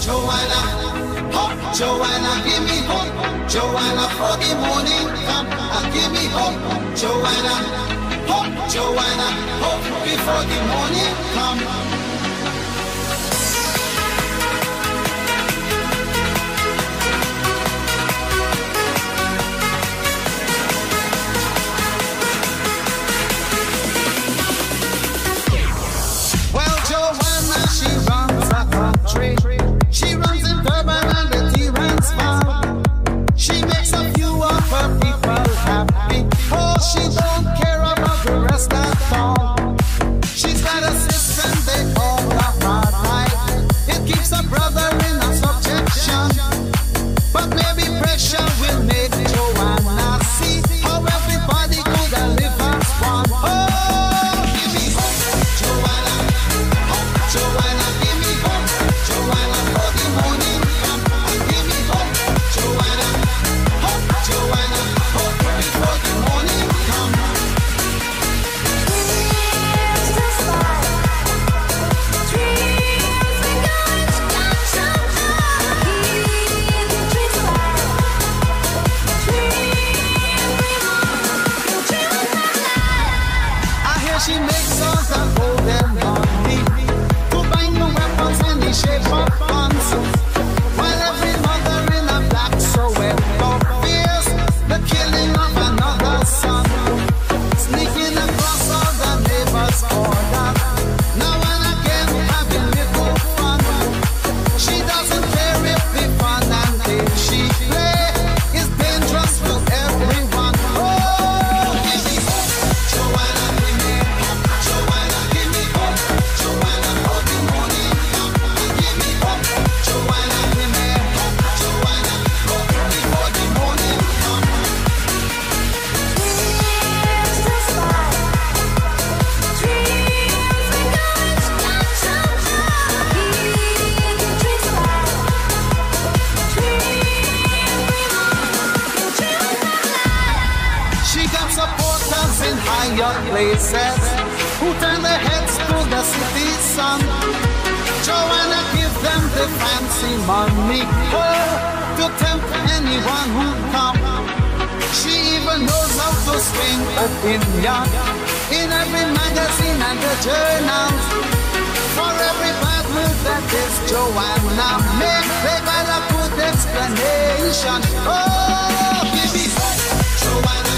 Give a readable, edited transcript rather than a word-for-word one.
Joanna, hope, Joanna, give me hope. Joanna, for the morning come, give me hope. Joanna, hope, Joanna, hope before the morning come. She runs a country. She runs in Durban and the T-Rans farm. She makes a few of her people happy. Oh, she don't care about the rest at all. She's got a system they call the hard life. It keeps a brother in a subjection. But maybe pressure will make Joanna see how everybody could live as one. Oh, give me hope, Joanna. Joanna, give me hope. Joanna, for the morning come, give me hope. Joanna, hope, Joanna, hope before the morning come. Dreams to fly, dreams we got somehow. Keep the dreams alive, dream we want, dream of my life. I hear she makes all the golden money to buy new weapons in the shape of guns. While every mother in a black Soweto fears the killing of another son, sneaking across all the neighbors' border, now and again having little fun. She doesn't care if the fun and game she play is dangerous to everyone. Oh, give me hope, Joanna, give me hope. Joanna, give me hope. Joanna, for the morning come, give me hope. Joanna, give me hope. Joanna, hope before the morning come. Dreams to fly, dreams we got somehow. Keep the dreams alive, dream we want, dream of my life. She got supporters in higher places who turn their heads to the city's sun. Joanna gives them the fancy money, oh, to tempt anyone who come. She even knows how to swing opinion in every magazine and the journals. For every bad move that is Joanna make, they got a good explanation. Oh, give me hope, Joanna.